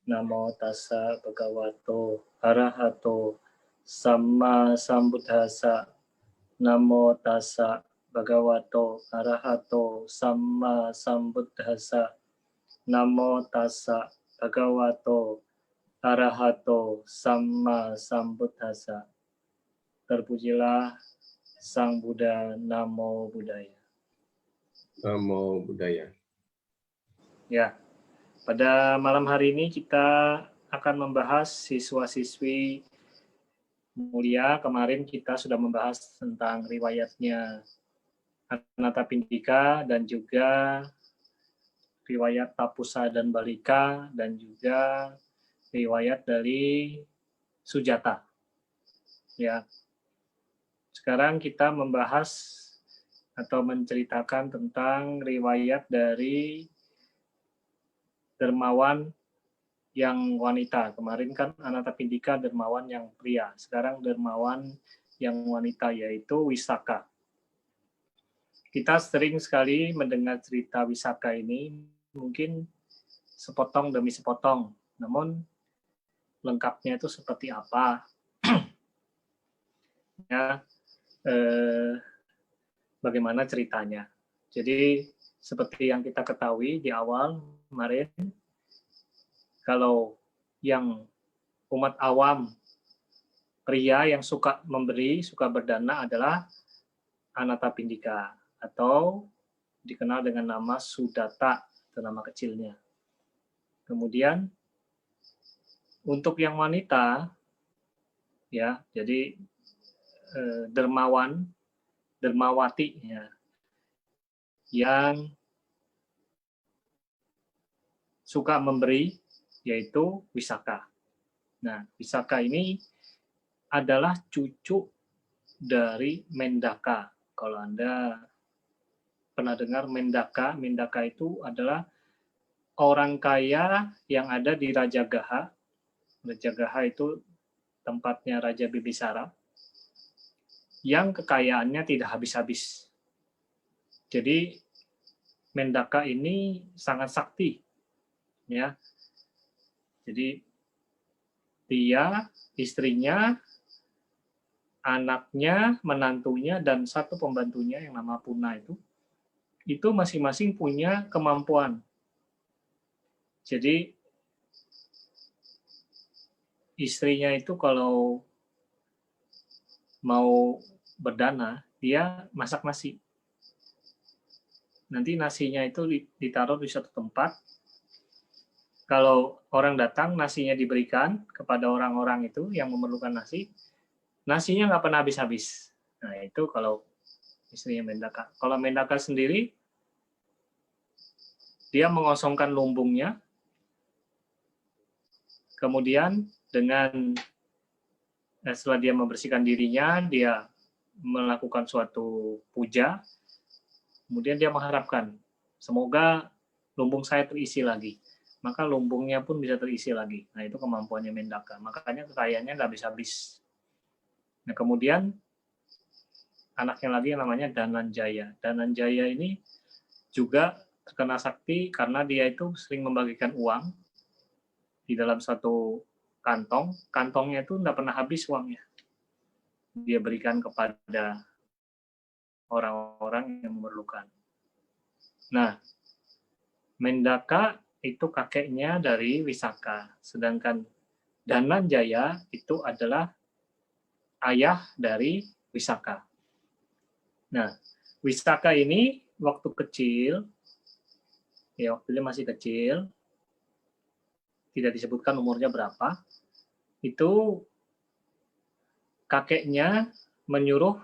Namo tassa bhagavato arahato samma sambuddhassa. Namo tassa bhagavato arahato samma sambuddhassa. Namo tassa bhagavato arahato samma sambuddhassa. Terpujilah Sang Buddha. Namo Buddhaya. Namo Buddhaya. Ya, pada malam hari ini kita akan membahas siswa-siswi mulia. Kemarin kita sudah membahas tentang riwayatnya Anathapindika dan juga riwayat Tapusa dan Balika dan juga riwayat dari Sujata. Ya. Sekarang kita membahas atau menceritakan tentang riwayat dari dermawan yang wanita. Kemarin kan Anathapindika dermawan yang pria. Sekarang dermawan yang wanita, yaitu Wisaka. Kita sering sekali mendengar cerita Wisaka ini, mungkin sepotong demi sepotong. Namun lengkapnya itu seperti apa? Ya, bagaimana ceritanya? Jadi seperti yang kita ketahui di awal kemarin, kalau yang umat awam, pria yang suka memberi, suka berdana adalah Anathapindika, atau dikenal dengan nama Sudata, itu nama kecilnya. Kemudian untuk yang wanita, ya, jadi dermawan, dermawati, ya, yang suka memberi, yaitu Wisaka. Nah, Wisaka ini adalah cucu dari Mendaka. Kalau Anda pernah dengar Mendaka, Mendaka itu adalah orang kaya yang ada di Rajagaha. Rajagaha itu tempatnya Raja Bibisara, yang kekayaannya tidak habis-habis. Jadi Mendaka ini sangat sakti, ya. Jadi dia, istrinya, anaknya, menantunya, dan satu pembantunya yang nama Puna itu masing-masing punya kemampuan. Jadi istrinya itu kalau mau berdana, dia masak nasi. Nanti nasinya itu ditaruh di satu tempat. Kalau orang datang, nasinya diberikan kepada orang-orang itu yang memerlukan nasi. Nasinya nggak pernah habis-habis. Nah, itu kalau istrinya Mendaka. Kalau Mendaka sendiri, dia mengosongkan lumbungnya, kemudian setelah dia membersihkan dirinya, dia melakukan suatu puja, kemudian dia mengharapkan, semoga lumbung saya terisi lagi. Maka lumbungnya pun bisa terisi lagi. Nah, itu kemampuannya Mendaka. Makanya kekayaannya nggak habis-habis. Nah, kemudian anaknya lagi yang namanya Dananjaya. Dananjaya ini juga terkena sakti karena dia itu sering membagikan uang di dalam satu kantong. Kantongnya itu nggak pernah habis uangnya. Dia berikan kepada orang-orang yang memerlukan. Nah, Mendaka itu kakeknya dari Wisaka, sedangkan Dananjaya itu adalah ayah dari Wisaka. Nah, Wisaka ini waktu kecil, ya waktu dia masih kecil, tidak disebutkan umurnya berapa, itu kakeknya menyuruh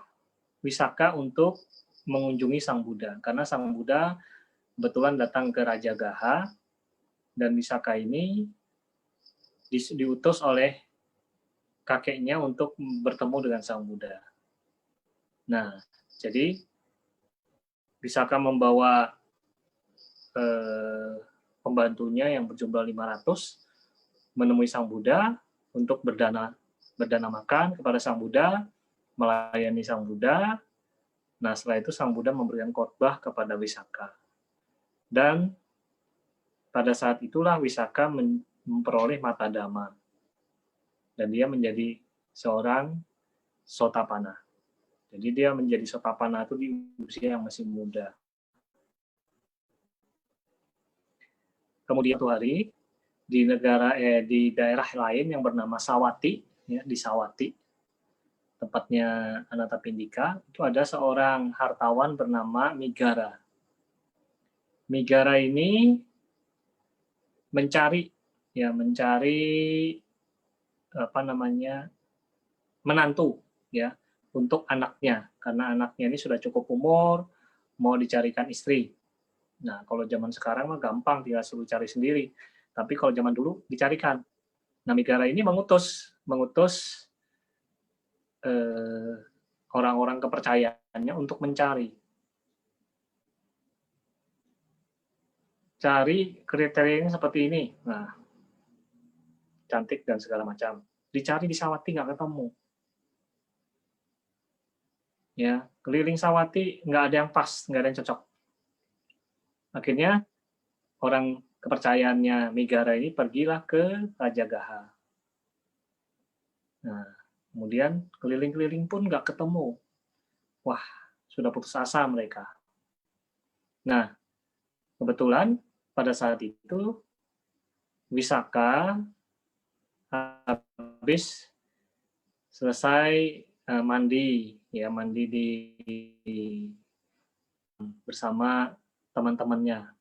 Wisaka untuk mengunjungi Sang Buddha, karena Sang Buddha kebetulan datang ke Rajagaha, dan Wisaka ini diutus oleh kakeknya untuk bertemu dengan Sang Buddha. Nah, jadi Wisaka membawa pembantunya yang berjumlah 500 menemui Sang Buddha untuk berdana makan kepada Sang Buddha, melayani Sang Buddha. Nah, setelah itu Sang Buddha memberikan khotbah kepada Wisaka. Dan pada saat itulah Wisaka memperoleh mata dhamma. Dan dia menjadi seorang sotapana. Jadi dia menjadi sotapana itu di usia yang masih muda. Kemudian suatu hari di daerah lain yang bernama Sawati, ya, di Sawati, tepatnya Anathapindika, itu ada seorang hartawan bernama Migara. Migara ini mencari menantu, ya, untuk anaknya, karena anaknya ini sudah cukup umur, mau dicarikan istri. Nah, kalau zaman sekarang mah gampang, tinggal suruh cari sendiri. Tapi kalau zaman dulu dicarikan. Nah, Migara ini mengutus orang-orang kepercayaannya untuk mencari. Cari kriterianya seperti ini. Nah, cantik dan segala macam. Dicari di Sawati nggak ketemu. Ya, keliling Sawati nggak ada yang pas, nggak ada yang cocok. Akhirnya orang kepercayaannya Migara ini pergilah ke Rajagaha. Nah, kemudian keliling-keliling pun nggak ketemu. Wah, sudah putus asa mereka. Nah, kebetulan pada saat itu Wisaka habis selesai mandi bersama teman-temannya.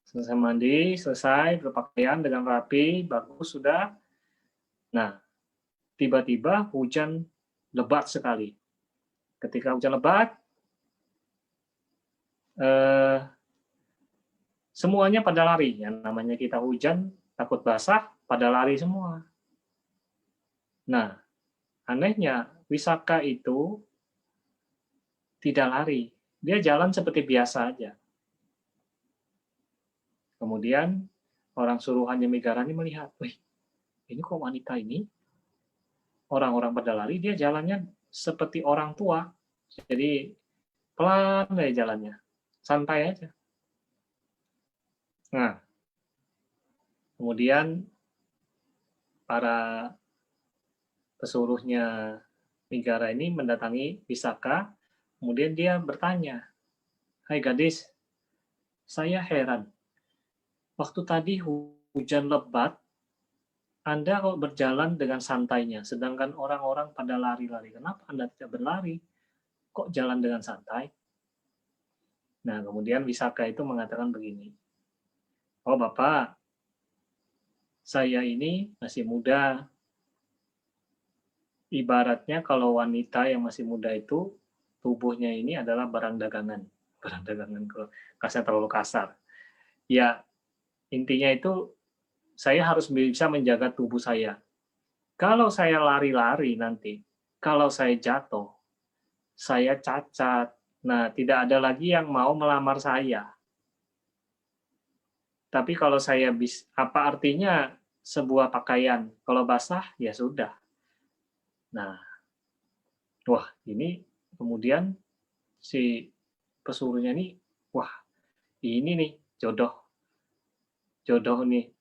Selesai mandi, selesai berpakaian dengan rapi, bagus sudah. Nah, tiba-tiba hujan lebat sekali. Ketika hujan lebat, semuanya pada lari. Yang namanya kita hujan, takut basah, pada lari semua. Nah, anehnya, Wisaka itu tidak lari. Dia jalan seperti biasa aja. Kemudian, orang suruhannya Migara ini melihat, wih, ini kok wanita ini, orang-orang pada lari, dia jalannya seperti orang tua. Jadi, pelan aja jalannya. Santai aja. Nah, kemudian para pesuruhnya Migara ini mendatangi Wisaka, kemudian dia bertanya, "Hai gadis, saya heran. Waktu tadi hujan lebat, Anda kok berjalan dengan santainya, sedangkan orang-orang pada lari-lari. Kenapa Anda tidak berlari? Kok jalan dengan santai?" Nah, kemudian Wisaka itu mengatakan begini, "Oh Bapak, saya ini masih muda. Ibaratnya kalau wanita yang masih muda itu, tubuhnya ini adalah barang dagangan." Barang dagangan, kalau kasar terlalu kasar. Ya, intinya itu saya harus bisa menjaga tubuh saya. Kalau saya lari-lari nanti, kalau saya jatuh, saya cacat. Nah, tidak ada lagi yang mau melamar saya. Tapi kalau saya apa artinya sebuah pakaian? Kalau basah, ya sudah. Nah, wah, ini kemudian si pesuruhnya ini, wah, ini nih jodoh nih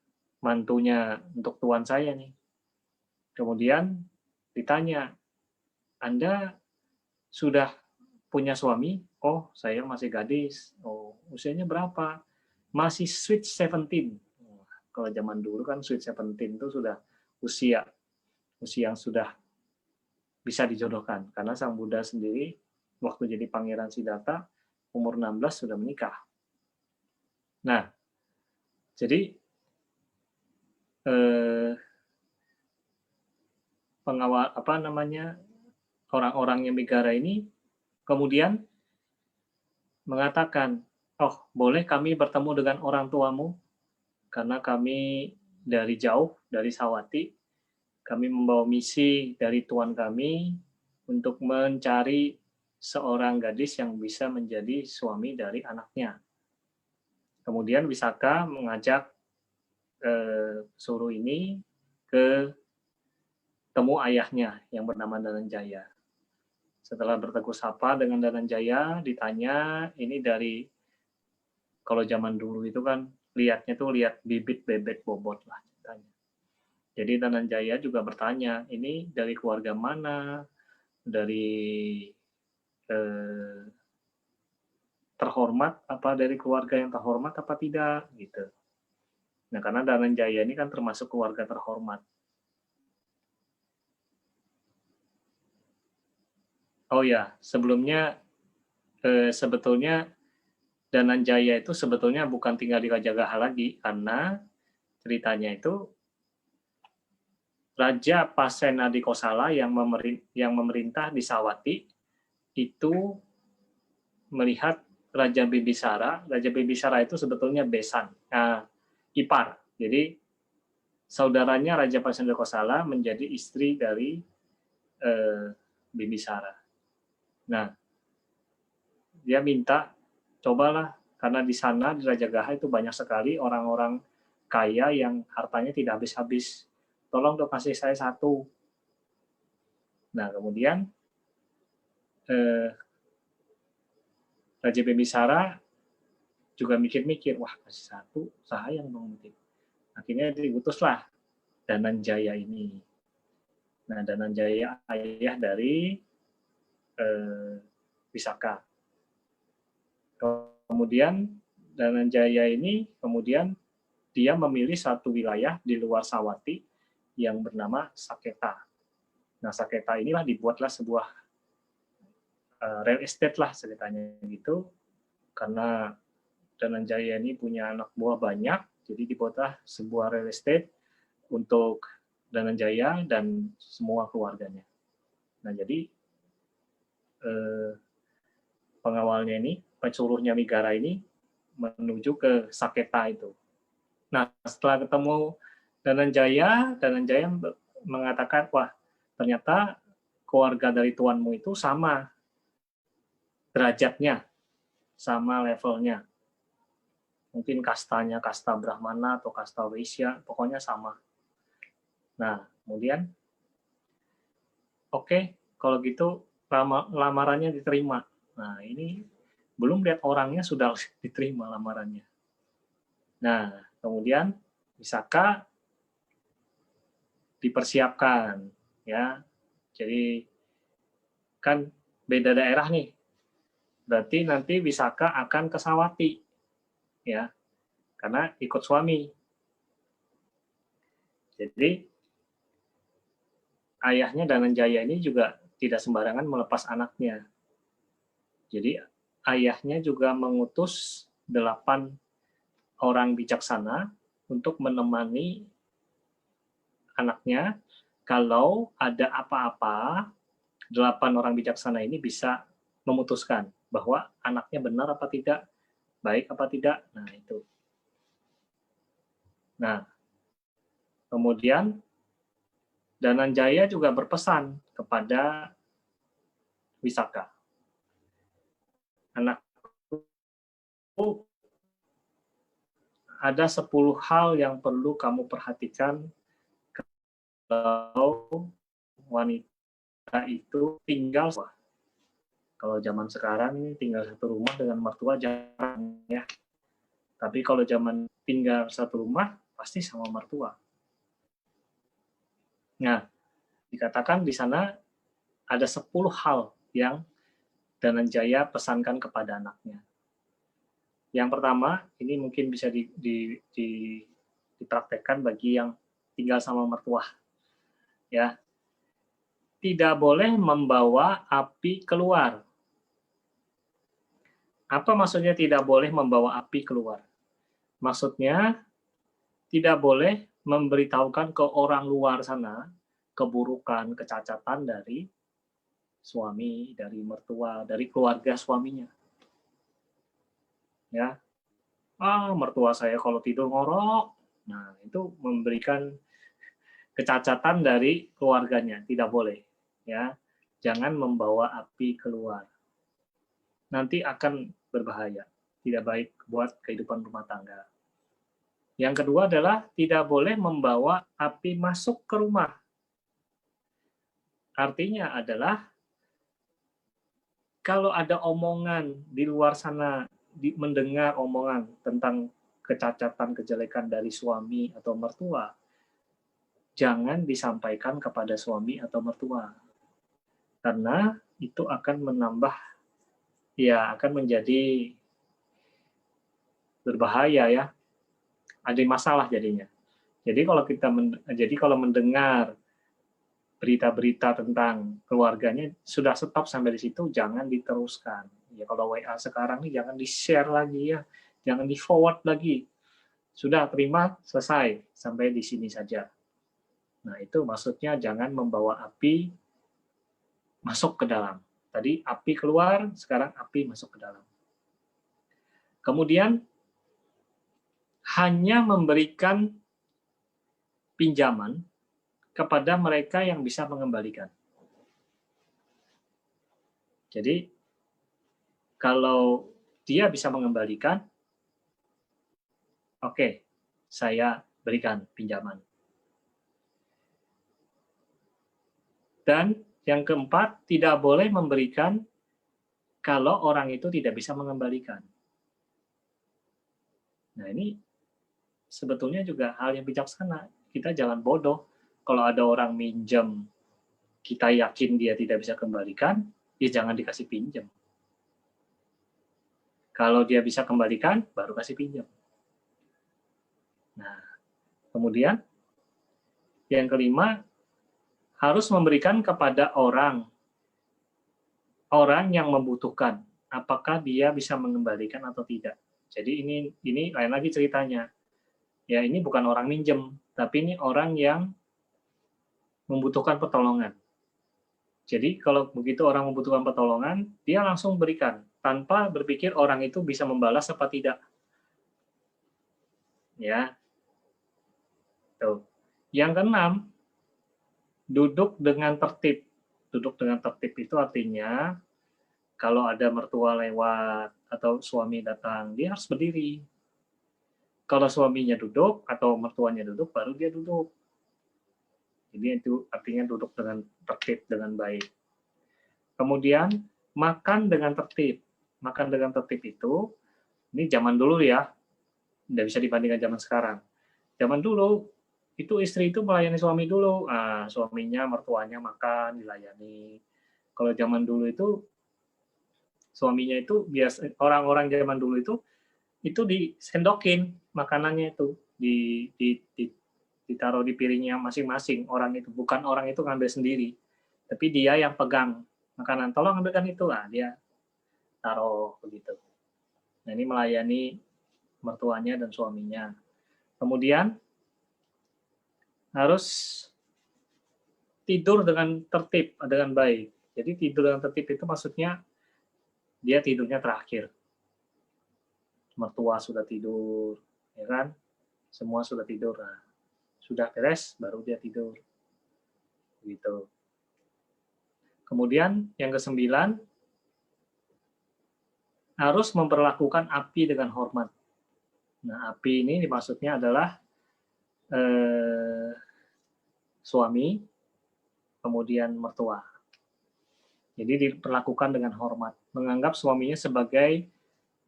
mantunya untuk tuan saya nih. Kemudian ditanya, "Anda sudah punya suami?" "Oh, saya masih gadis." "Oh, usianya berapa?" "Masih sweet 17." Kalau zaman dulu kan sweet 17 itu sudah usia yang sudah bisa dijodohkan. Karena Sang Buddha sendiri waktu jadi Pangeran Siddhartha umur 16 sudah menikah. Nah, jadi pengawal orang-orang yang Migara ini kemudian mengatakan, "Oh, boleh kami bertemu dengan orang tuamu? Karena kami dari jauh, dari Sawati, kami membawa misi dari Tuan kami untuk mencari seorang gadis yang bisa menjadi suami dari anaknya." Kemudian Wisaka mengajak suruh ini ke temu ayahnya yang bernama Dananjaya. Setelah bertegur sapa dengan Dananjaya, ditanya, ini dari, kalau zaman dulu itu kan lihatnya tuh lihat bibit bebek bobot lah ceritanya. Jadi Dananjaya juga bertanya, ini dari keluarga mana, dari terhormat apa dari keluarga yang terhormat apa tidak gitu. Nah karena Dananjaya ini kan termasuk keluarga terhormat. Oh ya, sebelumnya sebetulnya Dananjaya itu sebetulnya bukan tinggal di Rajagaha lagi, karena ceritanya itu Raja Pasenadi Kosala yang memerintah di Sawati itu melihat Raja Bibisara. Raja Bibisara itu sebetulnya besan, ipar. Jadi saudaranya Raja Pasenadi Kosala menjadi istri dari Bibisara. Nah, dia minta cobalah, karena di sana di Rajagaha itu banyak sekali orang-orang kaya yang hartanya tidak habis-habis. Tolong dong kasih saya satu. Nah, kemudian Raja Bibisara juga mikir-mikir, wah kasih satu, sayang dong. Akhirnya diutuslah Dananjaya ini. Nah, Dananjaya ayah dari Wisaka. Kemudian Dananjaya ini kemudian dia memilih satu wilayah di luar Sawati yang bernama Saketa. Nah, Saketa inilah dibuatlah sebuah real estate lah ceritanya gitu, karena Dananjaya ini punya anak buah banyak, jadi dibuatlah sebuah real estate untuk Dananjaya dan semua keluarganya. Nah, jadi pengawalnya ini, pensuruhnya Migara ini menuju ke Saketa itu. Nah, setelah ketemu Dananjaya mengatakan, wah, ternyata keluarga dari tuanmu itu sama derajatnya, sama levelnya. Mungkin kastanya kasta Brahmana atau kasta Vaishya, pokoknya sama. Nah, kemudian, oke, kalau gitu lamarannya diterima. Nah, ini belum lihat orangnya sudah diterima lamarannya. Nah, kemudian Wisaka dipersiapkan, ya. Jadi kan beda daerah nih. Berarti nanti Wisaka akan ke Sawati, ya, karena ikut suami. Jadi ayahnya Dananjaya ini juga tidak sembarangan melepas anaknya. Jadi ayahnya juga mengutus 8 orang bijaksana untuk menemani anaknya. Kalau ada apa-apa, 8 orang bijaksana ini bisa memutuskan bahwa anaknya benar apa tidak, baik apa tidak. Nah, itu. Nah, kemudian Dananjaya juga berpesan kepada Wisaka. Anakku, ada 10 hal yang perlu kamu perhatikan kalau wanita itu tinggal. Kalau zaman sekarang ini tinggal satu rumah dengan mertua jarang ya. Tapi kalau zaman tinggal satu rumah pasti sama mertua. Nah, dikatakan di sana ada 10 hal yang Dananjaya pesankan kepada anaknya. Yang pertama, ini mungkin bisa dipraktekkan bagi yang tinggal sama mertua. Ya, tidak boleh membawa api keluar. Apa maksudnya tidak boleh membawa api keluar? Maksudnya tidak boleh memberitahukan ke orang luar sana keburukan, kecacatan dari suami, dari mertua, dari keluarga suaminya. Ya, mertua saya kalau tidur ngorok. Nah, itu memberikan kecacatan dari keluarganya, tidak boleh. Ya, jangan membawa api keluar. Nanti akan berbahaya, tidak baik buat kehidupan rumah tangga. Yang kedua adalah tidak boleh membawa api masuk ke rumah. Artinya adalah kalau ada omongan di luar sana, mendengar omongan tentang kecacatan, kejelekan dari suami atau mertua, jangan disampaikan kepada suami atau mertua. Karena itu akan menambah, ya akan menjadi berbahaya ya, ada masalah jadinya. Jadi kalau mendengar berita-berita tentang keluarganya sudah stop sampai di situ, jangan diteruskan. Ya kalau WA sekarang nih jangan di-share lagi ya, jangan di-forward lagi. Sudah terima, selesai, sampai di sini saja. Nah, itu maksudnya jangan membawa api masuk ke dalam. Tadi api keluar, sekarang api masuk ke dalam. Kemudian hanya memberikan pinjaman kepada mereka yang bisa mengembalikan. Jadi kalau dia bisa mengembalikan, oke, saya berikan pinjaman. Dan yang keempat, tidak boleh memberikan kalau orang itu tidak bisa mengembalikan. Nah, ini sebetulnya juga hal yang bijaksana. Kita jangan bodoh. Kalau ada orang minjem, kita yakin dia tidak bisa kembalikan, ya jangan dikasih pinjam. Kalau dia bisa kembalikan, baru kasih pinjam. Nah, kemudian yang kelima, harus memberikan kepada orang yang membutuhkan. Apakah dia bisa mengembalikan atau tidak. Jadi ini lain lagi ceritanya. Ya, ini bukan orang minjem, tapi ini orang yang membutuhkan pertolongan. Jadi kalau begitu orang membutuhkan pertolongan, dia langsung berikan tanpa berpikir orang itu bisa membalas apa tidak. Ya. Tuh. Yang keenam, duduk dengan tertib. Duduk dengan tertib itu artinya kalau ada mertua lewat atau suami datang, dia harus berdiri. Kalau suaminya duduk atau mertuanya duduk, baru dia duduk. Jadi itu artinya duduk dengan tertib, dengan baik. Kemudian makan dengan tertib. Makan dengan tertib itu, ini zaman dulu ya, tidak bisa dibandingkan zaman sekarang. Zaman dulu, itu istri itu melayani suami dulu. Suaminya, mertuanya makan, dilayani. Kalau zaman dulu itu, suaminya itu biasa, orang-orang zaman dulu itu disendokin makanannya itu, ditaruh di piringnya masing-masing orang itu, bukan orang itu ngambil sendiri, tapi dia yang pegang makanan, tolong ambilkan itu lah, dia taruh begitu. Nah, ini melayani mertuanya dan suaminya. Kemudian harus tidur dengan tertib, dengan baik. Jadi tidur dengan tertib itu maksudnya dia tidurnya terakhir. Mertua sudah tidur, ya kan? Semua sudah tidur. Nah, sudah beres, baru dia tidur. Gitu. Kemudian yang kesembilan, harus memperlakukan api dengan hormat. Nah, api ini maksudnya adalah suami, kemudian mertua. Jadi diperlakukan dengan hormat. Menganggap suaminya sebagai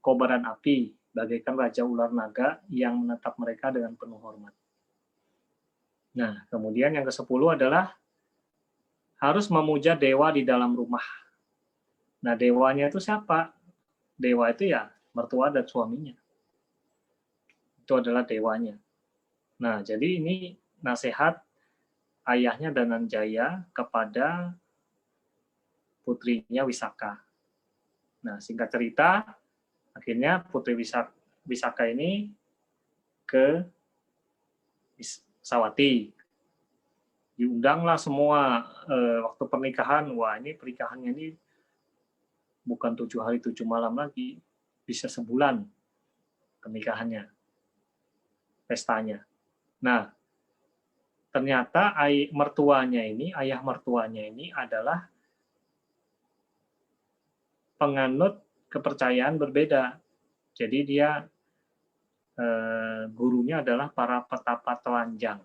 kobaran api, bagaikan raja ular naga yang menatap mereka dengan penuh hormat. Nah, kemudian yang ke-10 adalah harus memuja dewa di dalam rumah. Nah, dewanya itu siapa? Dewa itu ya mertua dan suaminya. Itu adalah dewanya. Nah, jadi ini nasihat ayahnya Dananjaya kepada putrinya Wisaka. Nah, singkat cerita, akhirnya Putri Wisaka ini ke Sawati. Diundanglah semua waktu pernikahan. Wah, ini pernikahannya ini bukan 7 hari 7 malam lagi, bisa sebulan pernikahannya, pestanya. Nah, ternyata ayah mertuanya ini adalah penganut kepercayaan berbeda. Jadi dia gurunya adalah para petapa telanjang.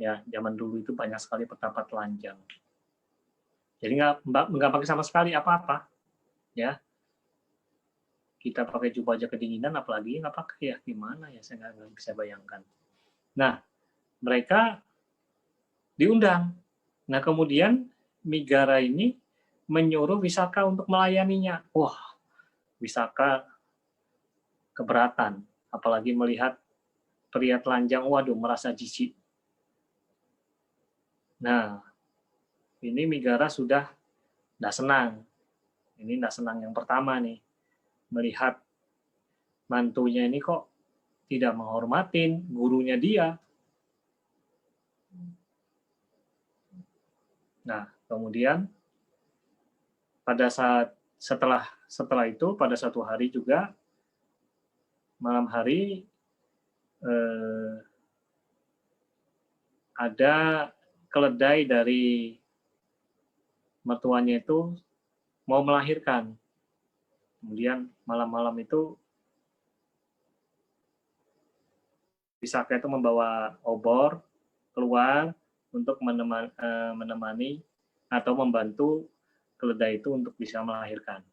Ya, zaman dulu itu banyak sekali petapa telanjang. Jadi nggak pakai sama sekali apa-apa, ya. kita pakai jubah aja kedinginan, apalagi nggak pakai ya, gimana ya, saya nggak bisa bayangkan. Nah, mereka diundang. Nah, kemudian Migara ini menyuruh Wisaka untuk melayaninya. Wah, Wisaka keberatan, apalagi melihat pria telanjang, waduh, merasa jijik. Nah, ini Migara sudah tidak senang. Ini tidak senang yang pertama nih, melihat mantunya ini kok tidak menghormatin gurunya dia. Nah, kemudian pada saat setelah itu, pada satu hari juga, malam hari, ada keledai dari mertuanya itu mau melahirkan. Kemudian malam-malam itu Wisaka itu membawa obor keluar untuk menemani atau membantu keledai itu untuk bisa melahirkan.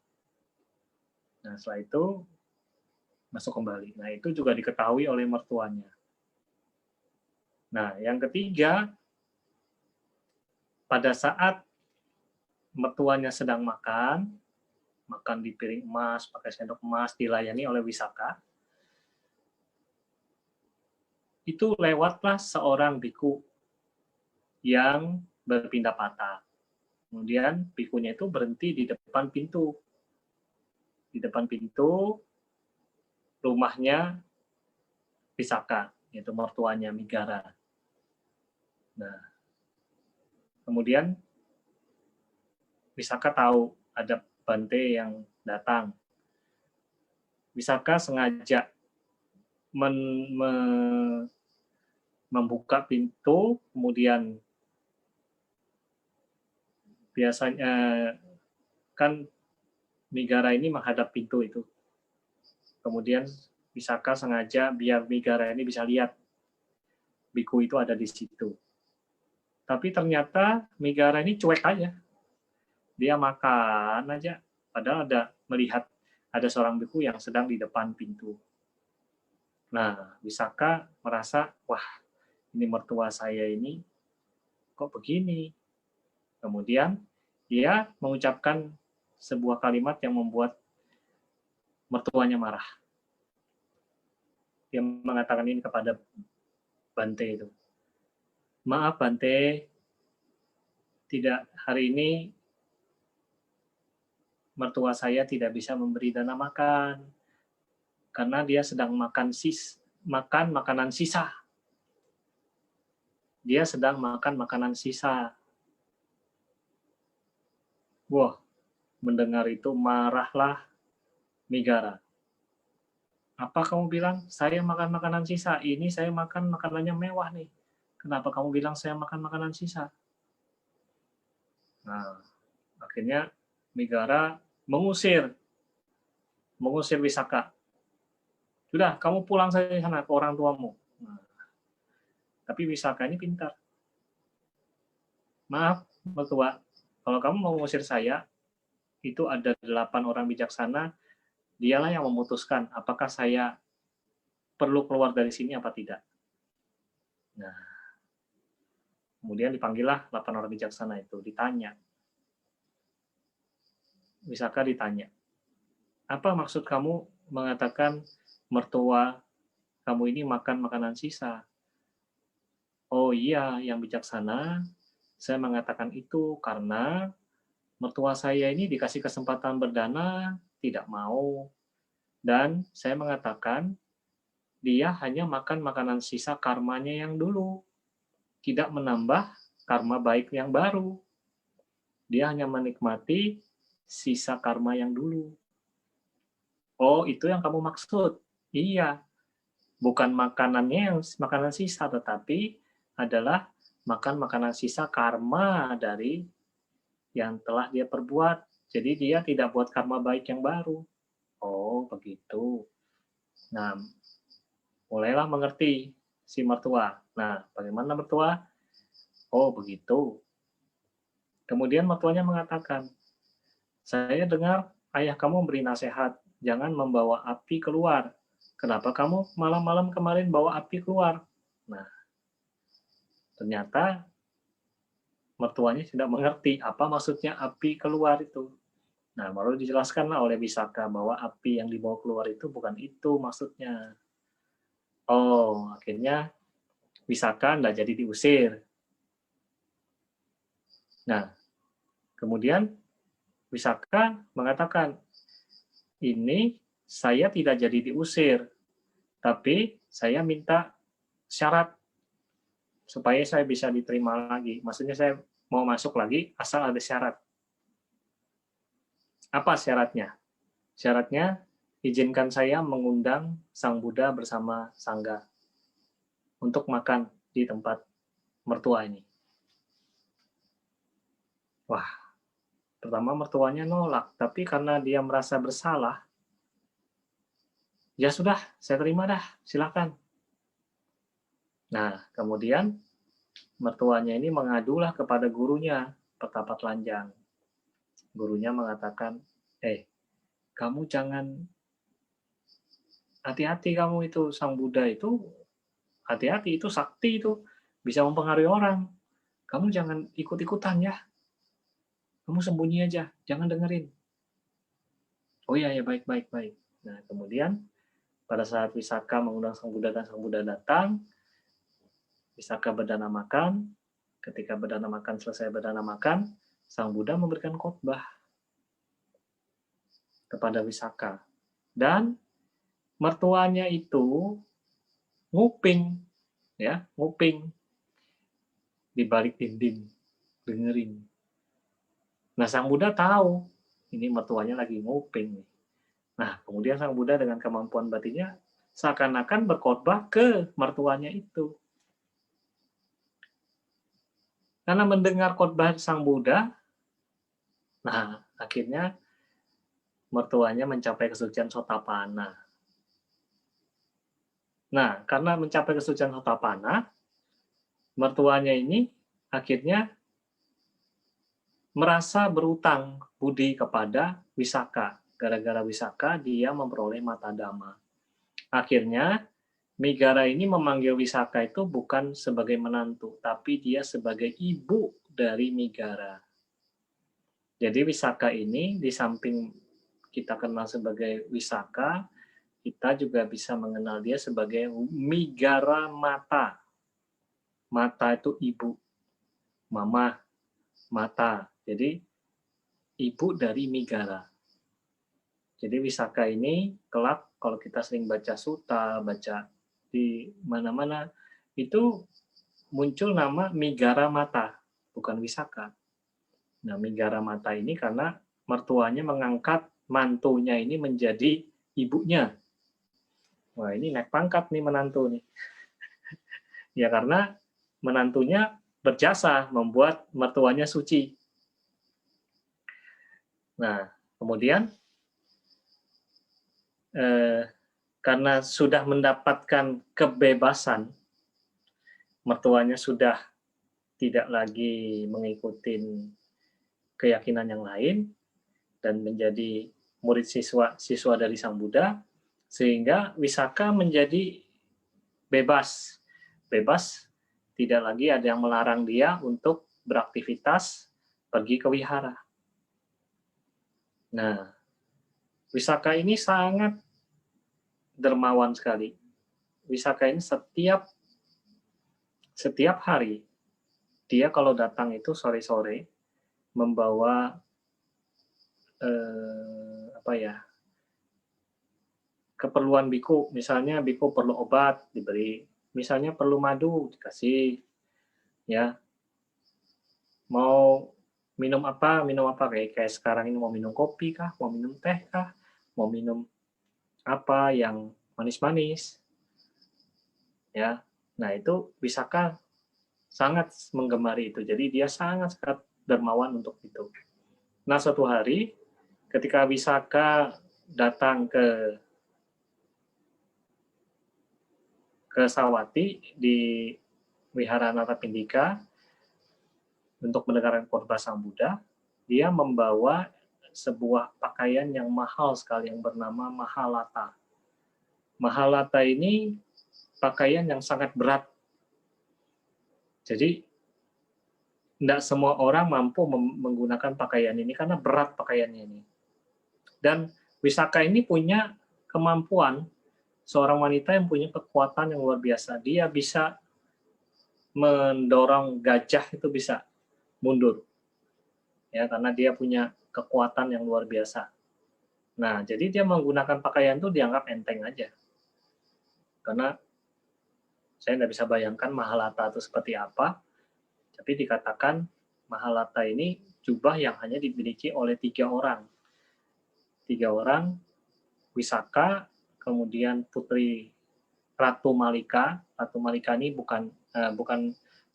Nah, setelah itu masuk kembali. Nah, itu juga diketahui oleh mertuanya. Nah, yang ketiga, pada saat mertuanya sedang makan di piring emas, pakai sendok emas, dilayani oleh Wisaka, itu lewatlah seorang biku yang berpindah patah. Kemudian bikunya itu berhenti di depan pintu. Di depan pintu rumahnya Wisaka, yaitu mertuanya Migara. Nah, kemudian Wisaka tahu ada Bante yang datang. Wisaka sengaja membuka pintu, kemudian biasanya kan Migara ini menghadap pintu itu. Kemudian Wisaka sengaja biar Migara ini bisa lihat biku itu ada di situ. Tapi ternyata Migara ini cuek aja. Dia makan aja, padahal melihat ada seorang biku yang sedang di depan pintu. Nah, Wisaka merasa, wah, ini mertua saya ini kok begini. Kemudian dia mengucapkan sebuah kalimat yang membuat mertuanya marah. Dia mengatakan ini kepada Bante itu. Maaf Bante, tidak, hari ini mertua saya tidak bisa memberi dana makan karena dia sedang makan makanan sisa. Dia sedang makan makanan sisa. Wah, mendengar itu marahlah Migara. Apa kamu bilang saya makan makanan sisa? Ini saya makan makanannya mewah nih. Kenapa kamu bilang saya makan makanan sisa? Nah, akhirnya Migara mengusir Wisaka. Sudah, kamu pulang saja sana ke orang tuamu. Nah, tapi Wisaka ini pintar. Maaf, mertua, kalau kamu mau mengusir saya, itu ada 8 orang bijaksana, dialah yang memutuskan apakah saya perlu keluar dari sini apa tidak. Nah, kemudian dipanggillah 8 orang bijaksana itu, ditanya. Wisaka ditanya, apa maksud kamu mengatakan mertua kamu ini makan makanan sisa? Oh iya, yang bijaksana, saya mengatakan itu karena mertua saya ini dikasih kesempatan berdana, tidak mau. Dan saya mengatakan, dia hanya makan makanan sisa karmanya yang dulu, tidak menambah karma baik yang baru. Dia hanya menikmati sisa karma yang dulu. Oh, itu yang kamu maksud? Iya, bukan makanannya yang makanan sisa, tetapi adalah makan makanan sisa karma dari yang telah dia perbuat. Jadi dia tidak buat karma baik yang baru. Oh, begitu. Nah, mulailah mengerti si mertua. Nah, bagaimana mertua? Oh, begitu. Kemudian mertuanya mengatakan, saya dengar ayah kamu memberi nasihat jangan membawa api keluar. Kenapa kamu malam-malam kemarin bawa api keluar? Nah, ternyata mertuanya tidak mengerti apa maksudnya api keluar itu. Nah, baru dijelaskanlah oleh Wisaka bahwa api yang dibawa keluar itu bukan itu maksudnya. Oh, akhirnya Wisaka nggak jadi diusir. Nah, kemudian Wisaka mengatakan, ini saya tidak jadi diusir, tapi saya minta syarat supaya saya bisa diterima lagi. Maksudnya saya mau masuk lagi asal ada syarat. Apa syaratnya? Syaratnya izinkan saya mengundang Sang Buddha bersama Sangga untuk makan di tempat mertua ini. Wah, pertama mertuanya nolak, tapi karena dia merasa bersalah, ya sudah, saya terima dah, silakan. Nah, kemudian mertuanya ini mengadulah kepada gurunya, Pertapa Telanjang. Gurunya mengatakan, kamu jangan, hati-hati kamu itu, Sang Buddha itu, hati-hati, itu sakti itu, bisa mempengaruhi orang. Kamu jangan ikut-ikutan ya. Kamu sembunyi aja, jangan dengerin. Oh iya, ya baik. Nah, kemudian pada saat Wisaka mengundang Sang Buddha dan Sang Buddha datang, Wisaka berdana makan. Ketika berdana makan, selesai berdana makan, Sang Buddha memberikan khotbah kepada Wisaka. Dan mertuanya itu nguping di balik dinding, dengerin. Nah, Sang Buddha tahu ini mertuanya lagi nguping. Nah, kemudian Sang Buddha dengan kemampuan batinnya seakan-akan berkhotbah ke mertuanya itu. Karena mendengar khotbah Sang Buddha, nah akhirnya mertuanya mencapai kesucian Sotapanna. Nah, karena mencapai kesucian Sotapanna, mertuanya ini akhirnya merasa berutang budi kepada Wisaka. Gara-gara Wisaka, dia memperoleh mata dhamma. Akhirnya, Migara ini memanggil Wisaka itu bukan sebagai menantu, tapi dia sebagai ibu dari Migara. Jadi Wisaka ini, di samping kita kenal sebagai Wisaka, kita juga bisa mengenal dia sebagai Migara Mata. Mata itu ibu, mama, mata. Jadi ibu dari Migara. Jadi Wisaka ini kelak kalau kita sering baca sutta, baca di mana-mana, itu muncul nama Migara Mata, bukan Wisaka. Nah, Migara Mata ini karena mertuanya mengangkat mantunya ini menjadi ibunya. Wah, ini naik pangkat nih menantu nih. Ya karena menantunya berjasa membuat mertuanya suci. Nah, kemudian karena sudah mendapatkan kebebasan, mertuanya sudah tidak lagi mengikuti keyakinan yang lain dan menjadi murid siswa dari Sang Buddha, sehingga Wisaka menjadi bebas, tidak lagi ada yang melarang dia untuk beraktivitas pergi ke wihara. Nah, Wisaka ini sangat dermawan sekali. Wisaka ini setiap hari dia kalau datang itu sore-sore membawa keperluan biku. Misalnya biku perlu obat diberi, misalnya perlu madu dikasih, ya. Mau minum apa kayak sekarang ini, mau minum kopi kah, mau minum teh kah, mau minum apa yang manis-manis, ya. Nah, itu Wisaka sangat menggemari itu. Jadi dia sangat dermawan untuk itu. Nah, suatu hari ketika Wisaka datang ke Sawati di Wihara Natapindika untuk mendengarkan khotbah Sang Buddha, dia membawa sebuah pakaian yang mahal sekali yang bernama Mahalata. Mahalata ini pakaian yang sangat berat. Jadi tidak semua orang mampu menggunakan pakaian ini karena berat pakaiannya ini. Dan Wisaka ini punya kemampuan, seorang wanita yang punya kekuatan yang luar biasa. Dia bisa mendorong gajah itu bisa mundur. Ya, karena dia punya kekuatan yang luar biasa. Nah, jadi dia menggunakan pakaian itu dianggap enteng aja. Karena saya tidak bisa bayangkan Mahalata itu seperti apa, tapi dikatakan Mahalata ini jubah yang hanya dimiliki oleh 3 orang. 3 orang, Wisaka, kemudian putri Ratu Malika. Ratu Malika ini bukan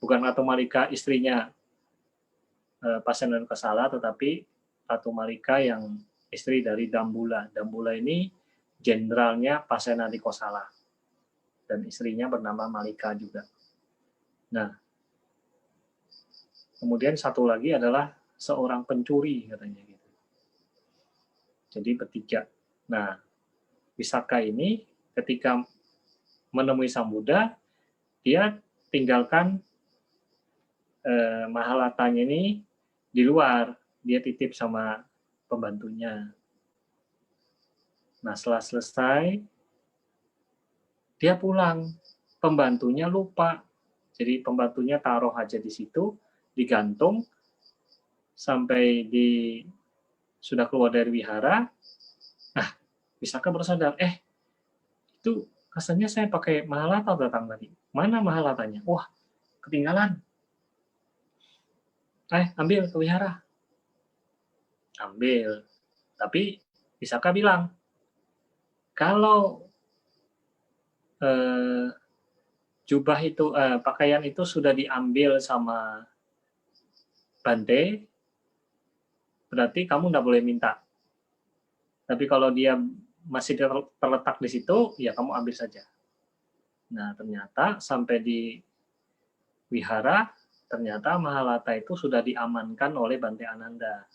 Ratu Malika istrinya Pasenadi Kosala, tetapi Ratu Malika yang istri dari Dambula. Dambula ini jenderalnya Pasenadi Kosala. Dan istrinya bernama Malika juga. Nah, kemudian satu lagi adalah seorang pencuri katanya gitu. Jadi bertiga. Nah, Wisaka ini ketika menemui Sang Buddha, dia tinggalkan Mahalatanya ini di luar, dia titip sama pembantunya. Nah, setelah selesai, dia pulang. Pembantunya lupa. Jadi pembantunya taruh aja di situ, digantung, sampai sudah keluar dari wihara. Nah, Wisaka baru sadar, itu kesannya saya pakai Mahalata datang tadi. Mana Mahalatanya? Wah, ketinggalan. Ambil ke wihara. Ambil. Tapi Wisaka bilang, kalau jubah itu, pakaian itu sudah diambil sama Bante, berarti kamu tidak boleh minta. Tapi kalau dia masih terletak di situ, ya kamu ambil saja. Nah, ternyata sampai di wihara, ternyata Mahalata itu sudah diamankan oleh Bante Ananda.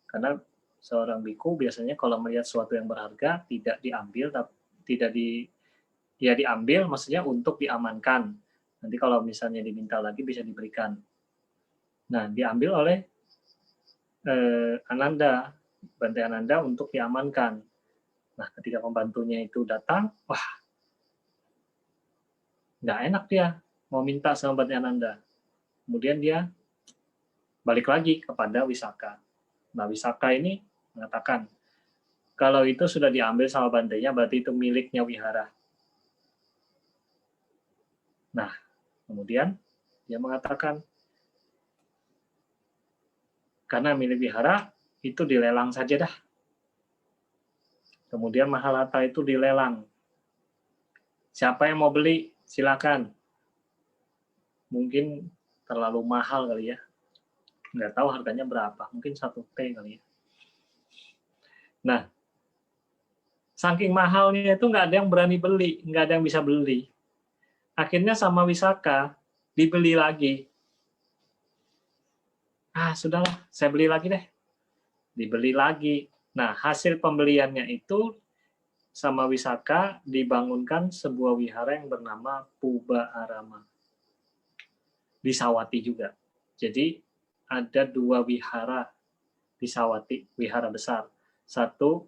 Karena seorang biku biasanya kalau melihat sesuatu yang berharga tidak diambil, diambil maksudnya untuk diamankan. Nanti kalau misalnya diminta lagi bisa diberikan. Nah, diambil oleh Ananda, Bante Ananda untuk diamankan. Nah, ketika pembantunya itu datang, wah, nggak enak dia mau minta sama Bante Ananda. Kemudian dia balik lagi kepada Wisaka. Nah, Wisaka ini mengatakan, kalau itu sudah diambil sama Bantenya, berarti itu miliknya wihara. Nah, kemudian dia mengatakan, karena milik wihara, itu dilelang saja dah. Kemudian Mahalata itu dilelang. Siapa yang mau beli, silakan. Mungkin terlalu mahal kali ya. Nggak tahu harganya berapa. Mungkin 1 T kali ya. Nah, saking mahalnya itu nggak ada yang berani beli. Nggak ada yang bisa beli. Akhirnya sama Wisaka dibeli lagi. Sudahlah, saya beli lagi deh. Dibeli lagi. Nah, hasil pembeliannya itu sama Wisaka dibangunkan sebuah wihara yang bernama Puba Arama. Di Sawati juga. Jadi ada 2 wihara di Sawati, wihara besar. Satu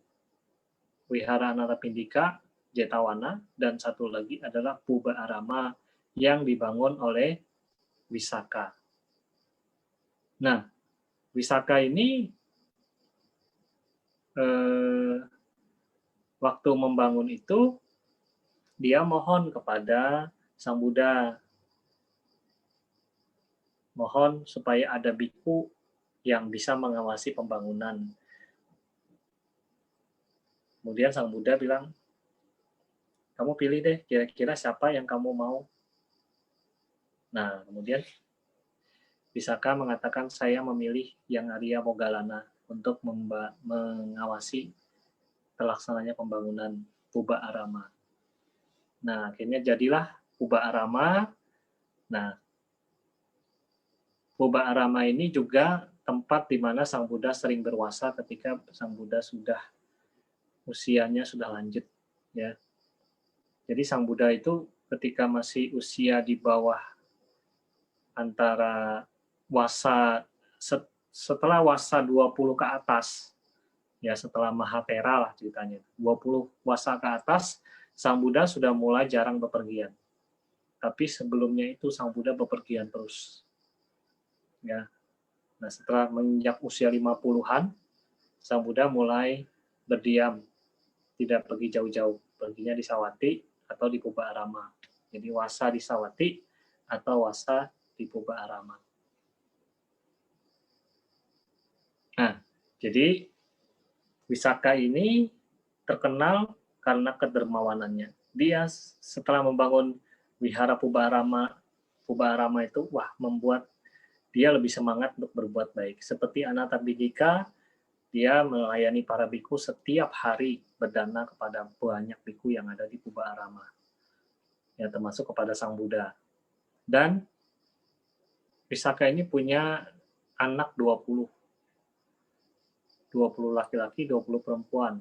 wihara Anatapindika, Jetawana, dan satu lagi adalah Puba Arama yang dibangun oleh Wisaka. Nah, Wisaka ini waktu membangun itu dia mohon kepada Sang Buddha, mohon supaya ada biku yang bisa mengawasi pembangunan. Kemudian Sang Buddha bilang, kamu pilih deh kira-kira siapa yang kamu mau. Nah, kemudian Wisaka mengatakan, saya memilih yang Arya Moggallana untuk mengawasi terlaksananya pembangunan Puba Arama. Nah, akhirnya jadilah Puba Arama. Nah, Puba Arama ini juga tempat di mana Sang Buddha sering berwasa ketika Sang Buddha usianya sudah lanjut, ya. Jadi Sang Buddha itu ketika masih usia di bawah antara wasa setelah wasa 20 ke atas, ya setelah Mahatera lah ceritanya, 20 wasa ke atas, Sang Buddha sudah mulai jarang bepergian. Tapi sebelumnya itu Sang Buddha bepergian terus. Ya. Nah, setelah menginjak usia 50-an, Sang Buddha mulai berdiam, tidak pergi jauh-jauh, perginya di Sawati atau di Puba Arama. Jadi wasa di Sawati atau wasa di Puba Arama. Nah, jadi Wisaka ini terkenal karena kedermawanannya. Dia setelah membangun wihara Puba Arama itu, membuat dia lebih semangat untuk berbuat baik. Seperti Anathapindika, dia melayani para biku setiap hari berdana kepada banyak biku yang ada di Puba Arama. Ya, termasuk kepada Sang Buddha. Dan Wisaka ini punya anak 20 laki-laki, 20 perempuan.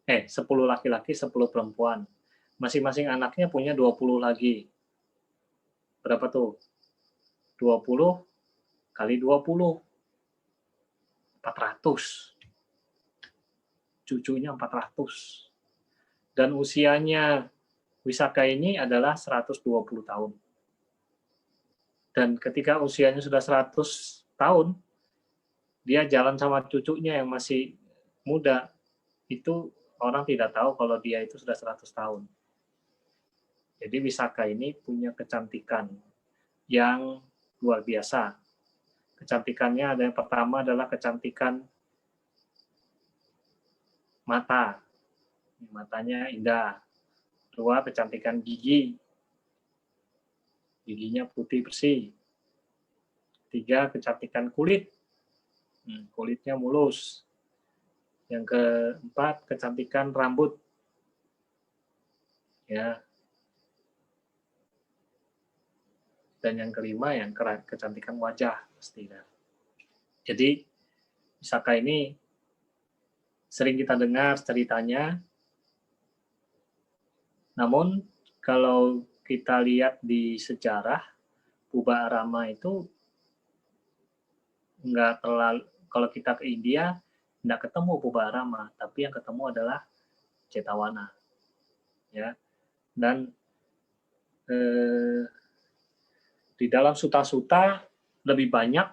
10 laki-laki, 10 perempuan. Masing-masing anaknya punya 20 lagi. Berapa tuh? 20 kali 20. 400. Cucunya 400. Dan usianya Wisaka ini adalah 120 tahun. Dan ketika usianya sudah 100 tahun, dia jalan sama cucunya yang masih muda, itu orang tidak tahu kalau dia itu sudah 100 tahun. Jadi Wisaka ini punya kecantikan yang luar biasa. Kecantikannya ada yang pertama adalah kecantikan mata. Matanya indah. Kedua, kecantikan gigi. Giginya putih bersih. Tiga, kecantikan kulit. Kulitnya mulus. Yang keempat, kecantikan rambut. Ya. Dan yang kelima, yang kecantikan wajah pastinya. Jadi Wisaka ini sering kita dengar ceritanya. Namun kalau kita lihat di sejarah, Puba Arama itu nggak terlalu, kalau kita ke India nggak ketemu Puba Arama, tapi yang ketemu adalah Cetawana. Ya. Dan di dalam suta-suta lebih banyak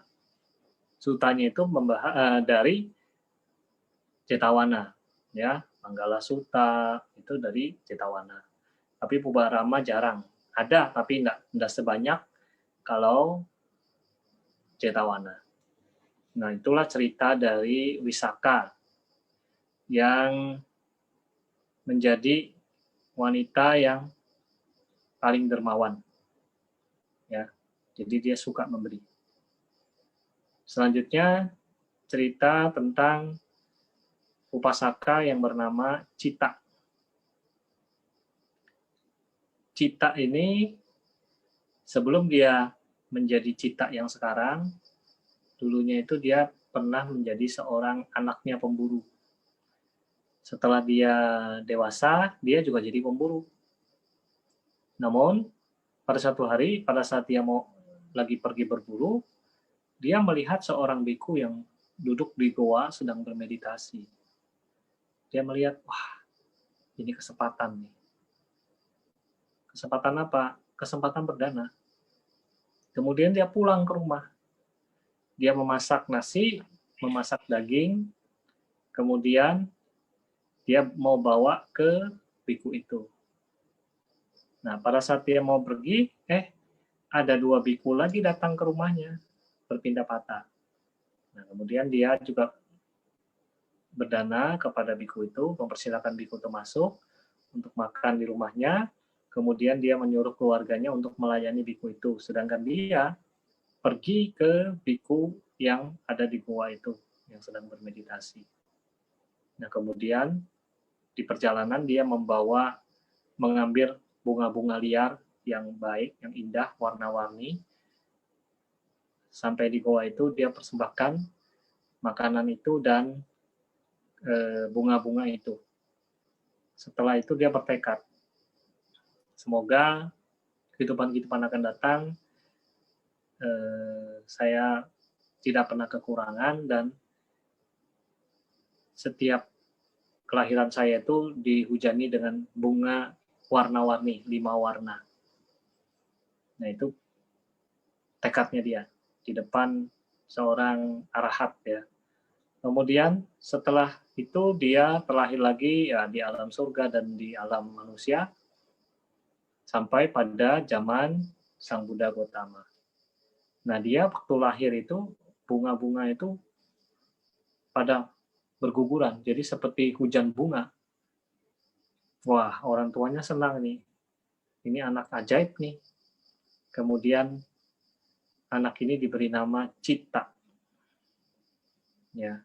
sutanya itu membahas dari Cetawana, ya. Manggala Sutta itu dari Cetawana. Tapi Puba Arama jarang. Ada, tapi enggak sebanyak kalau Cetawana. Nah, itulah cerita dari Wisaka yang menjadi wanita yang paling dermawan. Ya. Jadi dia suka memberi. Selanjutnya cerita tentang upasaka yang bernama Cita. Cita ini sebelum dia menjadi Cita yang sekarang, dulunya itu dia pernah menjadi seorang anaknya pemburu. Setelah dia dewasa, dia juga jadi pemburu. Namun, pada satu hari, pada saat dia mau lagi pergi berburu, dia melihat seorang biku yang duduk di goa sedang bermeditasi. Dia melihat, ini kesempatan nih. Kesempatan apa? Kesempatan berdana. Kemudian dia pulang ke rumah. Dia memasak nasi, memasak daging, kemudian dia mau bawa ke biku itu. Nah, pada saat dia mau pergi, ada 2 biku lagi datang ke rumahnya, berpindah patah. Nah, kemudian dia juga berdana kepada biku itu, mempersilakan biku untuk masuk, untuk makan di rumahnya, kemudian dia menyuruh keluarganya untuk melayani biku itu, sedangkan dia pergi ke biku yang ada di gua itu, yang sedang bermeditasi. Nah, kemudian di perjalanan dia mengambil bunga-bunga liar yang baik, yang indah, warna-warni, Sampai di goa itu dia persembahkan makanan itu dan bunga-bunga itu. Setelah itu dia bertekad, semoga kehidupan-kehidupan akan datang, saya tidak pernah kekurangan, dan setiap kelahiran saya itu dihujani dengan bunga warna-warni, 5 warna. Nah, itu tekadnya dia di depan seorang arahat ya. Kemudian setelah itu dia terlahir lagi ya di alam surga dan di alam manusia sampai pada zaman Sang Buddha Gautama. Nah, dia waktu lahir itu bunga-bunga itu pada berguguran, jadi seperti hujan bunga. Wah, orang tuanya senang nih. Ini anak ajaib nih. Kemudian anak ini diberi nama Citta. Ya,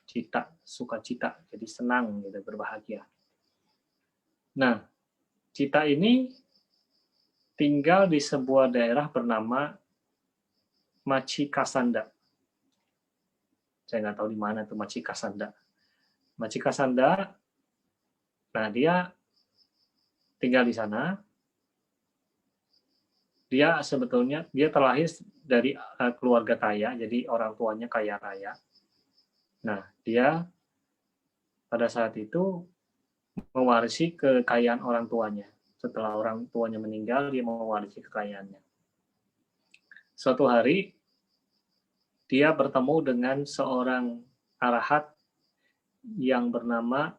Citta, sukacita, jadi senang gitu, berbahagia. Nah, Citta ini tinggal di sebuah daerah bernama Machikasanda. Saya nggak tahu di mana itu Machikasanda. Machikasanda, nah dia tinggal di sana. Dia sebetulnya dia terlahir dari keluarga kaya, jadi orang tuanya kaya raya. Nah, dia pada saat itu mewarisi kekayaan orang tuanya. Setelah orang tuanya meninggal, dia mewarisi kekayaannya. Suatu hari, dia bertemu dengan seorang arahat yang bernama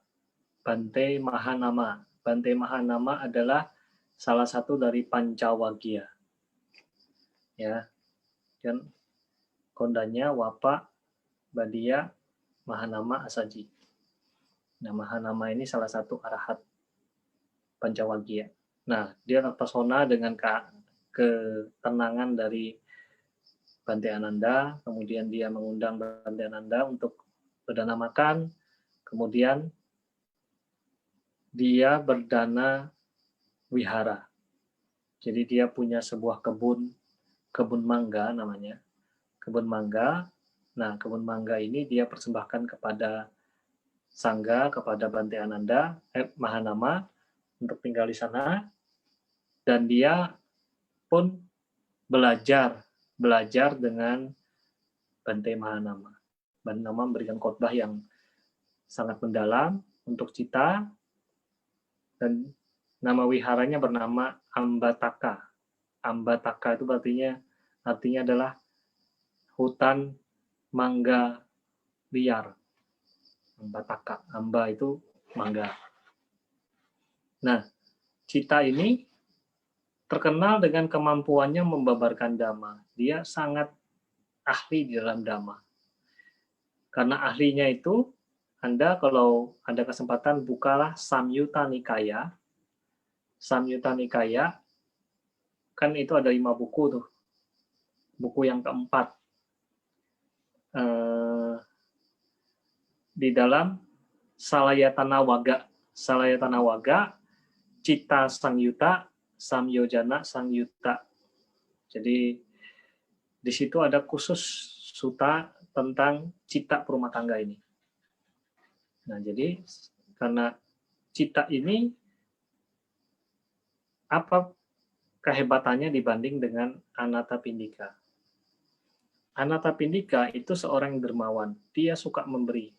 Bante Mahanama. Bante Mahanama adalah salah satu dari Pancawagya. Ya, dan kondanya Wapa, Badia, Mahanama, Asaji. Nah, Mahanama ini salah satu arahat Pancawagya. Nah, dia terpesona dengan ketenangan dari Bante Ananda, kemudian dia mengundang Bante Ananda untuk berdana makan, kemudian dia berdana wihara. Jadi dia punya sebuah kebun mangga namanya. Kebun mangga. Nah, kebun mangga ini dia persembahkan kepada Sangga, kepada Bante Ananda, Mahanama untuk tinggal di sana, dan dia pun belajar dengan Bante Mahanama. Bante Mahanama memberikan khotbah yang sangat mendalam untuk Citta, dan nama wiharanya bernama Ambataka. Ambataka itu artinya adalah hutan mangga liar. Ambataka, amba itu mangga. Nah, Citta ini terkenal dengan kemampuannya membabarkan dhamma. Dia sangat ahli di dalam dhamma. Karena ahlinya itu, Anda kalau ada kesempatan bukalah Samyutta Nikaya. Samyutta Nikaya, kan itu ada 5 buku tuh. Buku yang keempat. Di dalam Salayatana Waga. Salayatana Waga, Citta Sangyutta, Samyojana Sangyutta. Jadi di situ ada khusus suta tentang citta perumah tangga ini. Nah, jadi karena citta ini apa kehebatannya dibanding dengan Anathapindika? Anathapindika itu seorang yang dermawan, dia suka memberi.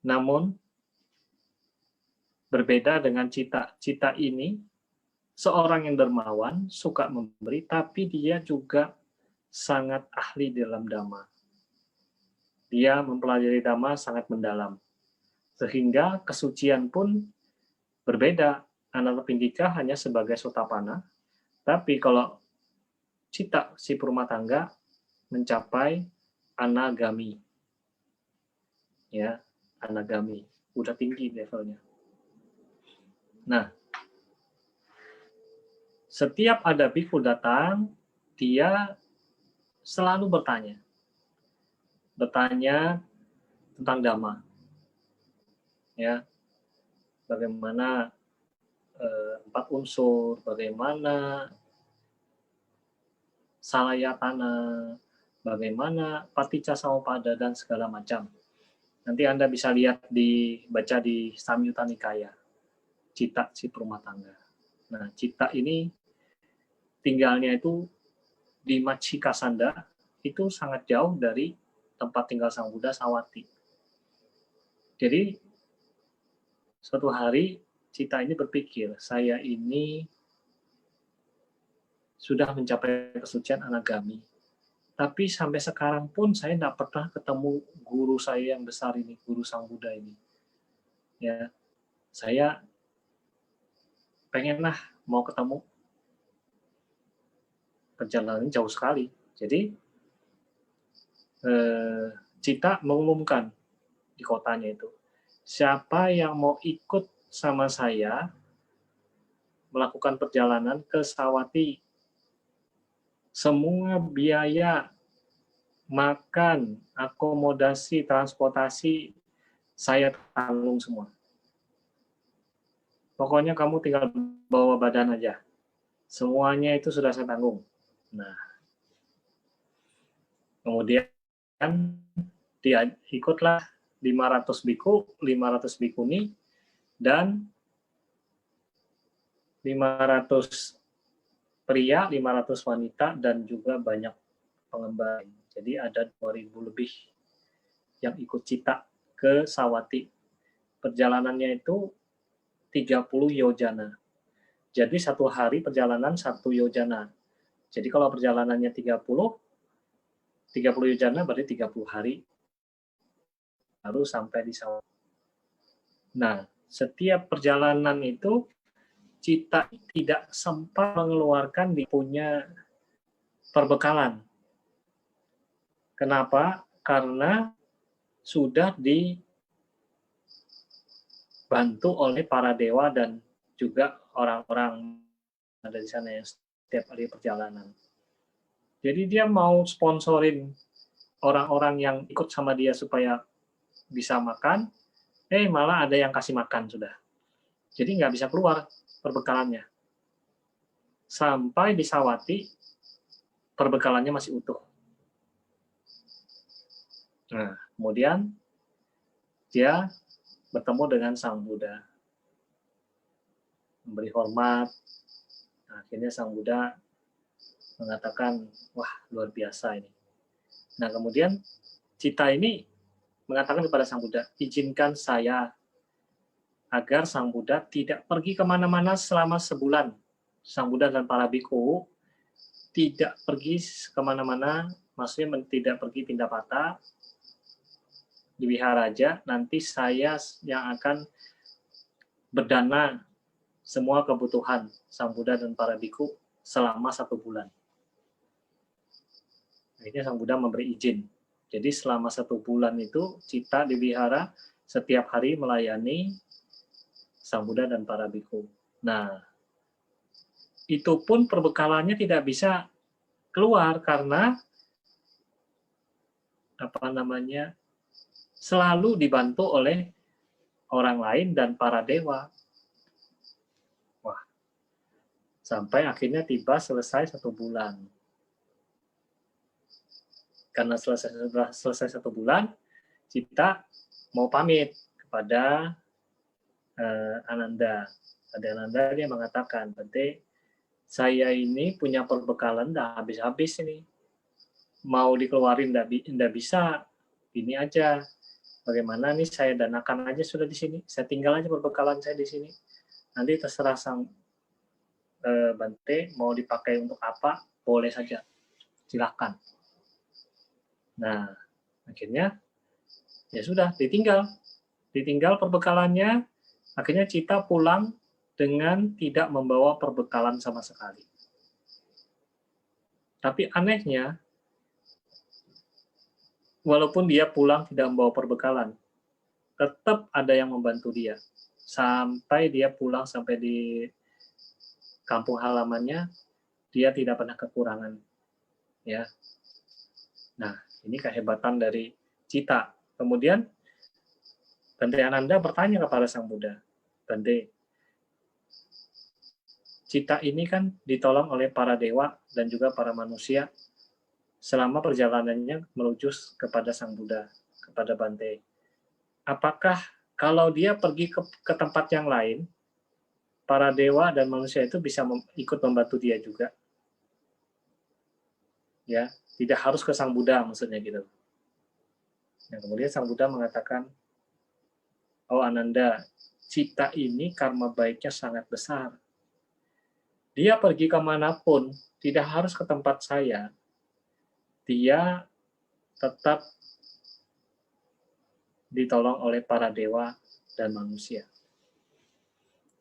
Namun berbeda dengan Citta. Citta ini seorang yang dermawan, suka memberi, tapi dia juga sangat ahli dalam dhamma. Dia mempelajari dhamma sangat mendalam. Sehingga kesucian pun berbeda. Anathapindika hanya sebagai sotapana, tapi kalau Citta, si perumah tangga, mencapai anagami. Ya, anagami. Udah tinggi levelnya. Nah, setiap ada bhikkhu datang, dia selalu bertanya tentang dhamma. Ya, bagaimana 4 unsur, bagaimana Salayatana, bagaimana Paticca Samuppada, dan segala macam. Nanti Anda bisa lihat baca di Samyutta Nikaya, Citta si perumah tangga. Nah, Citta ini tinggalnya itu di Matchikasanda, itu sangat jauh dari tempat tinggal Sang Buddha Sawati. Jadi suatu hari Citta ini berpikir, saya ini sudah mencapai kesucian anagami, tapi sampai sekarang pun saya tidak pernah ketemu guru saya yang besar ini, guru Sang Buddha ini. Ya, saya pengenlah mau ketemu, perjalanan jauh sekali. Jadi Citta mengumumkan di kotanya itu, siapa yang mau ikut sama saya melakukan perjalanan ke Sawati, semua biaya makan, akomodasi, transportasi saya tanggung semua. Pokoknya kamu tinggal bawa badan aja. Semuanya itu sudah saya tanggung. Nah, kemudian dia ikutlah 500 biku, 500 bikuni, dan 500 pria, 500 wanita, dan juga banyak pengembara. Jadi ada 2000 lebih yang ikut Citta ke Sawati. Perjalanannya itu 30 yojana. Jadi satu hari perjalanan 1 yojana. Jadi kalau perjalanannya 30 yojana berarti 30 hari baru sampai di Sawati. Nah, setiap perjalanan itu Citta tidak sempat mengeluarkan punya perbekalan. Kenapa? Karena sudah dibantu oleh para dewa dan juga orang-orang ada di sana yang setiap hari perjalanan. Jadi dia mau sponsorin orang-orang yang ikut sama dia supaya bisa makan, malah ada yang kasih makan sudah. Jadi nggak bisa keluar perbekalannya. Sampai di Sawati, perbekalannya masih utuh. Nah, kemudian dia bertemu dengan Sang Buddha, memberi hormat. Nah, akhirnya Sang Buddha mengatakan, wah luar biasa ini. Nah, kemudian Citta ini mengatakan kepada Sang Buddha, izinkan saya agar Sang Buddha tidak pergi kemana-mana selama sebulan. Sang Buddha dan para biku tidak pergi kemana-mana, maksudnya tidak pergi pindah patah, di wihara aja, nanti saya yang akan berdana semua kebutuhan Sang Buddha dan para biku selama 1 bulan. Akhirnya Sang Buddha memberi izin. Jadi selama 1 bulan itu Citta di wihara setiap hari melayani Sang Buddha dan para biku. Nah, itu pun perbekalannya tidak bisa keluar karena selalu dibantu oleh orang lain dan para dewa. Wah, sampai akhirnya tiba selesai 1 bulan. Karena selesai 1 bulan, Citta mau pamit kepada Ananda. Pada Ananda dia mengatakan, Bante, saya ini punya perbekalan udah habis-habis ini. Mau dikeluarin enggak bisa. Ini aja. Bagaimana nih saya danakan aja sudah di sini. Saya tinggal aja perbekalan saya di sini. Nanti terserah Sang Bante mau dipakai untuk apa, boleh saja. Silakan. Nah, akhirnya ya sudah ditinggal perbekalannya. Akhirnya Citta pulang dengan tidak membawa perbekalan sama sekali. Tapi anehnya, walaupun dia pulang tidak membawa perbekalan, tetap ada yang membantu dia. Sampai dia pulang sampai di kampung halamannya, dia tidak pernah kekurangan. Ya. Nah, ini kehebatan dari Citta. Kemudian Bante Ananda bertanya kepada Sang Buddha, Bante, Cita ini kan ditolong oleh para dewa dan juga para manusia selama perjalanannya menuju kepada Sang Buddha, kepada Bante. Apakah kalau dia pergi ke tempat yang lain, para dewa dan manusia itu bisa ikut membantu dia juga? Ya, tidak harus ke Sang Buddha maksudnya gitu. Nah, kemudian Sang Buddha mengatakan, oh Ananda, cita ini karma baiknya sangat besar. Dia pergi kemanapun, tidak harus ke tempat saya, dia tetap ditolong oleh para dewa dan manusia.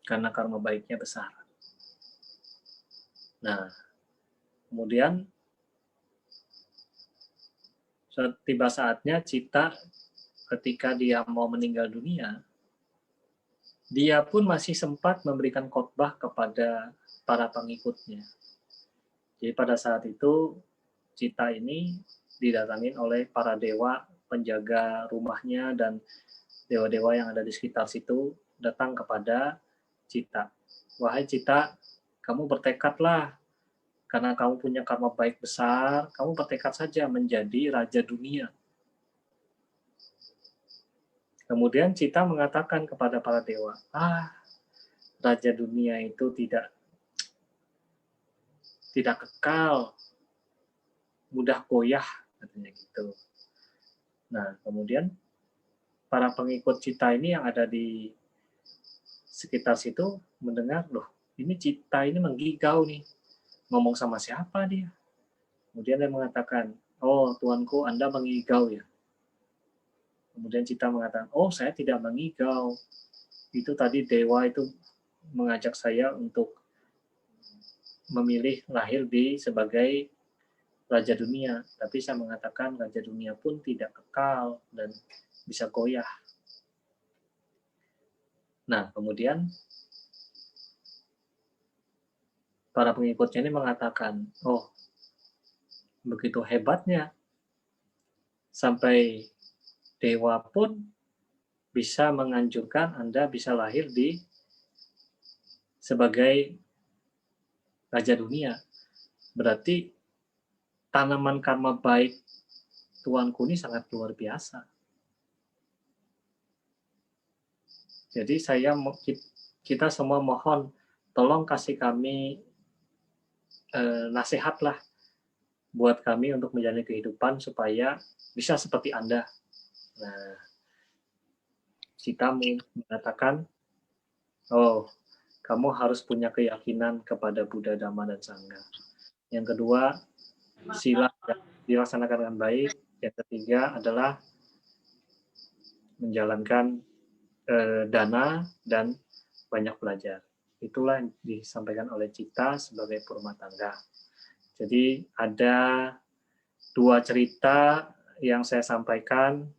Karena karma baiknya besar. Nah, kemudian tiba saatnya Cita ketika dia mau meninggal dunia, dia pun masih sempat memberikan khotbah kepada para pengikutnya. Jadi pada saat itu Cita ini didatangin oleh para dewa penjaga rumahnya dan dewa-dewa yang ada di sekitar situ datang kepada Cita. Wahai Cita, kamu bertekadlah karena kamu punya karma baik besar, kamu bertekad saja menjadi raja dunia. Kemudian Cita mengatakan kepada para dewa, raja dunia itu tidak kekal, mudah goyah, katanya gitu. Nah, kemudian para pengikut Cita ini yang ada di sekitar situ mendengar, loh, ini Cita ini menggigau nih, ngomong sama siapa dia? Kemudian dia mengatakan, oh tuanku, Anda mengigau ya. Kemudian Cita mengatakan, oh saya tidak mengigau, itu tadi dewa itu mengajak saya untuk memilih lahir sebagai raja dunia, tapi saya mengatakan raja dunia pun tidak kekal dan bisa goyah. Nah, kemudian para pengikutnya ini mengatakan, oh, begitu hebatnya, sampai dewa pun bisa menganjurkan Anda bisa lahir sebagai raja dunia. Berarti tanaman karma baik tuanku ini sangat luar biasa. Jadi kita semua mohon, tolong kasih kami nasihatlah buat kami untuk menjalani kehidupan supaya bisa seperti Anda. Nah, Cita mengatakan, oh, kamu harus punya keyakinan kepada Buddha, Dhamma, dan Sangha. Yang kedua, sila dilaksanakan dengan baik. Yang ketiga adalah menjalankan dana dan banyak belajar. Itulah yang disampaikan oleh Cita sebagai purma tangga. Jadi ada 2 cerita yang saya sampaikan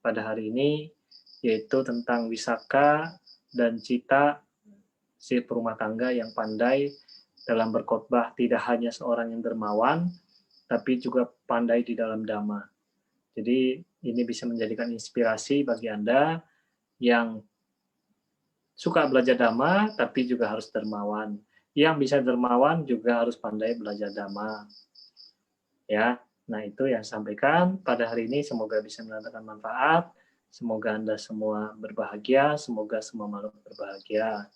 pada hari ini, yaitu tentang Wisaka dan Cita, si perumah tangga yang pandai dalam berkhotbah, tidak hanya seorang yang dermawan, tapi juga pandai di dalam dhamma. Jadi ini bisa menjadikan inspirasi bagi Anda yang suka belajar dhamma, tapi juga harus dermawan. Yang bisa dermawan juga harus pandai belajar dhamma. Ya, nah itu yang saya sampaikan pada hari ini. Semoga bisa mendatangkan manfaat. Semoga Anda semua berbahagia. Semoga semua makhluk berbahagia.